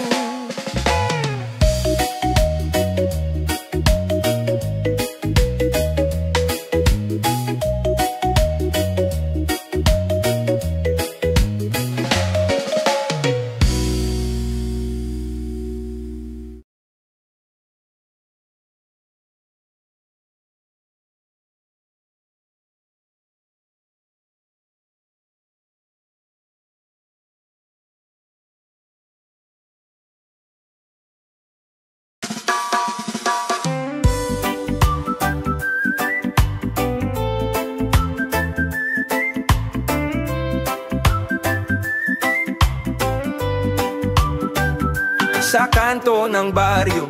Sa kanto ng baryo,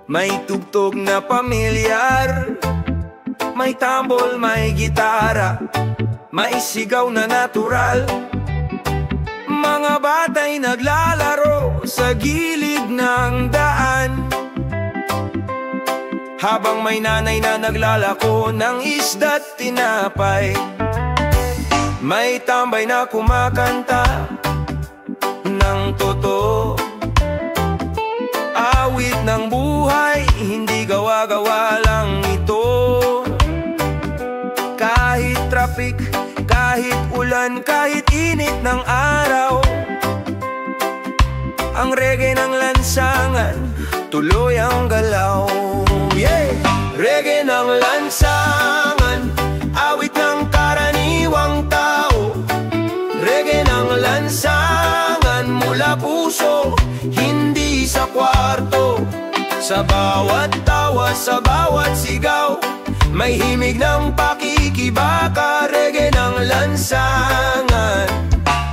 may tugtog na pamilyar. May tambol, may gitara, may sigaw na natural. Mga batay naglalaro sa gilid ng daan, habang may nanay na naglalako ng isda't tinapay. May tambay na kumakanta ng totoo, awit ng buhay, hindi gawa-gawa lang ito. Kahit traffic, kahit ulan, kahit init ng araw, ang reggae ng lansangan, tuloy ang galaw. Yeah! Reggae ng lansangan, awit ng karaniwang tao. Reggae ng lansangan, mula puso, hindi sa kwarto. Sa bawat tawa, sa bawat sigaw, may himig ng pakikibaka. Reggae ng lansangan,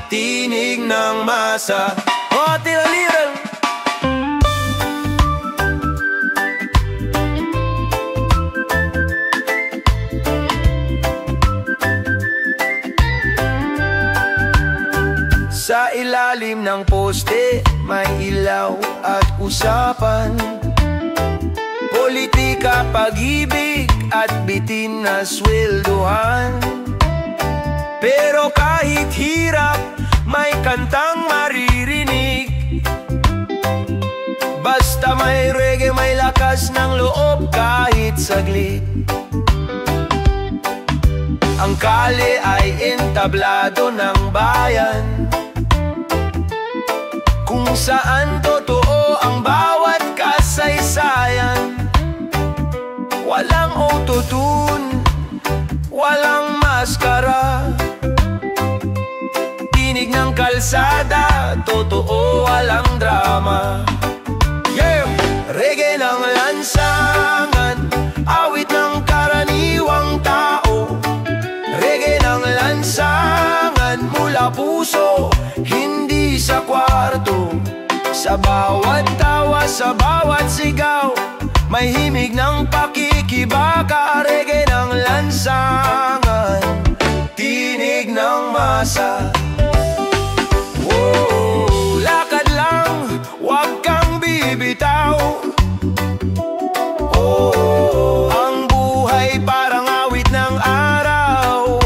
tinig ng masa. Oh, tilaliran! Sa ilalim ng poste, may ilaw at usapan. Politika, pag-ibig at bitin na swelduhan. Pero kahit hirap, may kantang maririnig. Basta may reggae, may lakas ng loob kahit saglit. Ang kalye ay entablado ng bayan, kung saan totoo ang bawat kasaysayan. Walang autotune, walang maskara. Tinig ng kalsada, totoo, walang drama. Yeah! Reggae ng lansangan, awit ng karaniwang tao. Reggae ng lansangan, mula puso, hindi sa kwarto. Sa bawat tawa, sa bawat sigaw, may himig ng pakikibaka. Reggae ng lansangan, tinig ng masa. Whoa, lakad lang, wag kang bibitaw. Oh, ang buhay parang awit ng araw.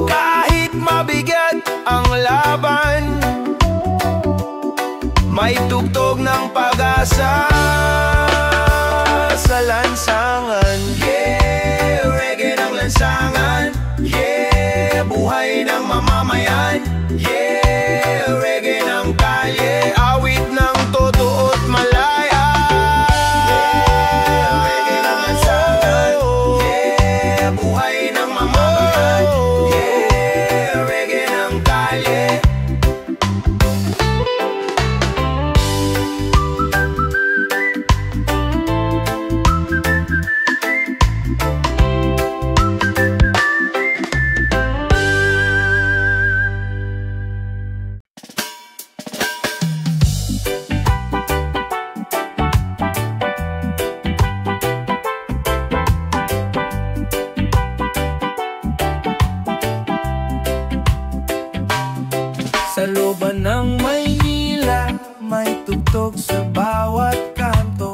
Kahit mabigat ang laban, may tugtog ng pag-asa sa lansangan. Yeah, reggae ng lansangan. Yeah, buhay ng mamamayan. Yeah, reggae ng kalye, awit ng totoo't malaya. Yeah, reggae ng lansangan. Yeah, buhay ng mamamayan. Yeah, reggae ng kalye. Sa looban ng Maynila, may tugtog sa bawat kanto.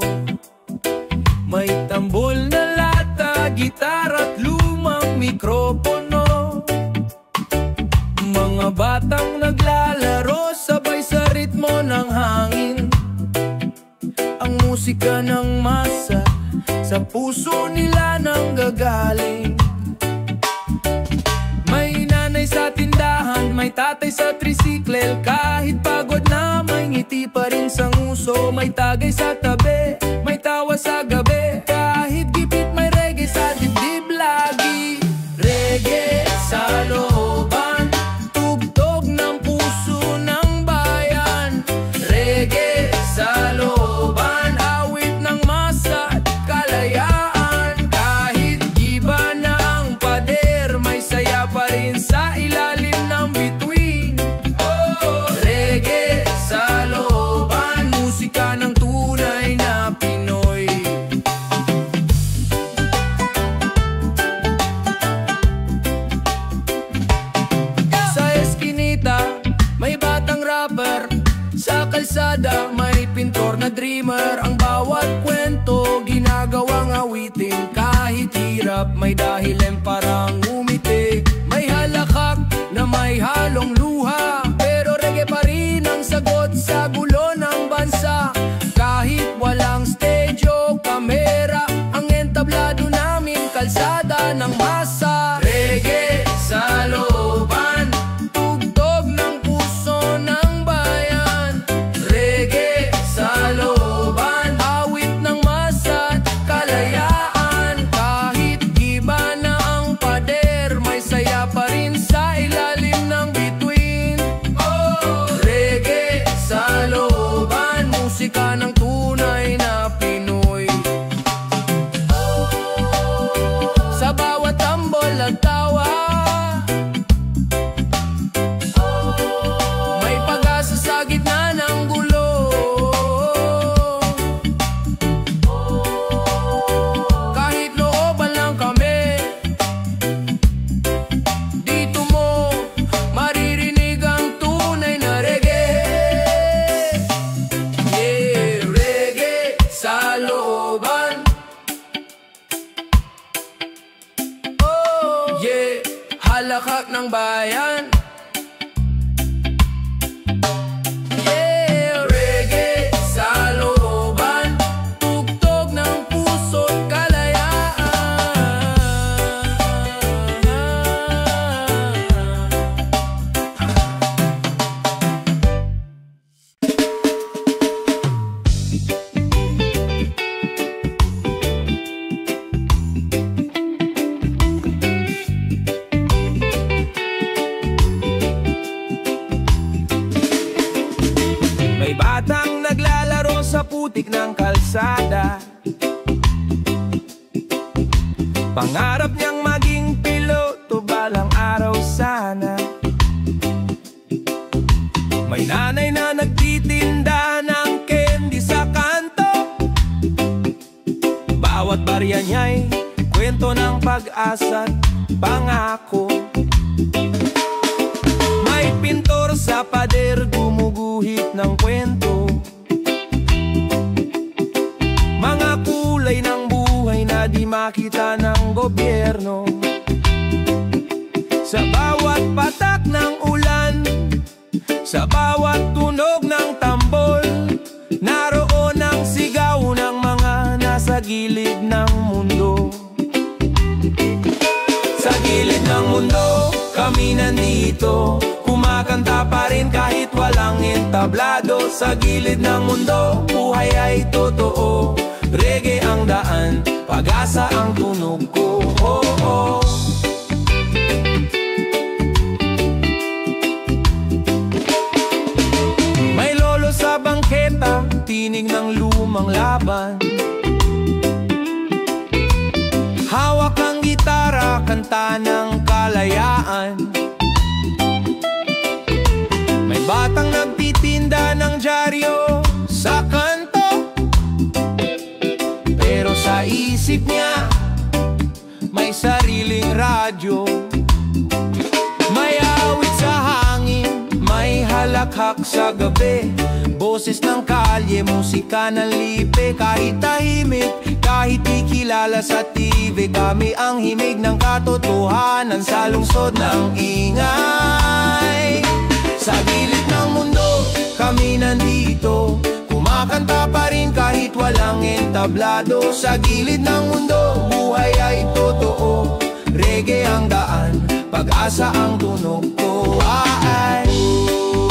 May tambol na lata, gitara at lumang mikropono. Mga batang naglalaro, sabay sa ritmo ng hangin. Ang musika ng masa, sa puso nila nang gagaling. May nanay sa tindahan, may tatay sa tricycle. Kahit pagod na, may ngiti pa rin sa nguso. May tagay sa tabi, may tawa sa gabi. Kahit gipit, may reggae sa dibdib lagi. Reggae sa looban, tugtog ng puso ng bayan. Reggae sa looban, awit ng masa at kalayaan. Kahit iba na ang pader, may saya pa rin sa ilalim ng bituin. Oh, reggae sa looban, musika ng tunay na Pinoy. Sa eskinita, may batang rapper. Sa kalsada, may pintor na dreamer. Ang bawat kwento, ginagawang awitin. Kahit hirap, may dahilan parang umiti. May halakhak na may halong luha, pero reggae pa rin ang sagot sa gulo ng bansa. Kahit walang stage o kamera, ang entablado namin kalsada ng masa. Reggae sa looban, tugtog ng puso ng bayan. Reggae sa looban, awit ng masa at kalayaan. Kahit iba na ang pader, may saya pa rin sa ilalim ng bituin. Oh, reggae sa looban, musika ng tunay na Pinoy. Sa bawat tambol at tawa, may pag-asa sa gitna ng gulo. Kahit looban lang kami, dito mo Yeah, halakhak ng bayan. Yeah, reggae sa looban, tugtog ng puso't kalayaan. May batang naglalaro sa putik ng kalsada, pangarap niyang maging piloto balang araw sana. May nanay na nagtitinda ng candy sa kanto, bawat barya niya'y kwento ng pag-asa't pangako. May pintor sa pader gumuguhit ng kwento, mga kulay ng buhay na di makita ng gobyerno. Sa bawat patak ng ulan, sa bawat tunog ng tambol, naroon ang sigaw ng mga nasa gilid ng mundo. Sa gilid ng mundo, kami nandito, kumakanta pa rin kahit walang entablado. Sa gilid ng mundo, buhay ay totoo, reggae ang daan, pag-asa ang tunog ko. Oh, oh. May lolo sa bangketa, tinig ng lumang laban, hawak ang gitara, kanta ng kalayaan. May batang nagtitinda ng dyaryo sa kanto, pero sa isip niya may sariling radyo. May awit sa hangin, may halakhak sa gabi, boses ng kalye, musika ng lipe. Kahit tahimik, kahit di kilala sa TV, kami ang himig ng katotohanan sa lungsod ng ingay. Sa gilid ng mundo, kami nandito, kumakanta pa rin kahit walang entablado. Sa gilid ng mundo, buhay ay totoo, reggae ang daan, pag-asa ang tunog ko. Ay,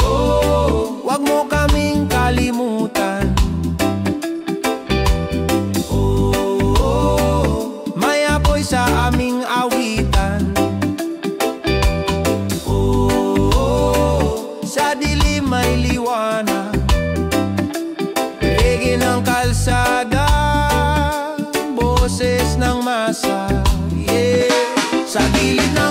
oh, oh, wag mo kaming kalimutan. Oh, oh, may apoy sa aming awitan. Sa dilim may liwanag, reggae ng kalsada, boses ng masa. Yeah. Sa gilid ng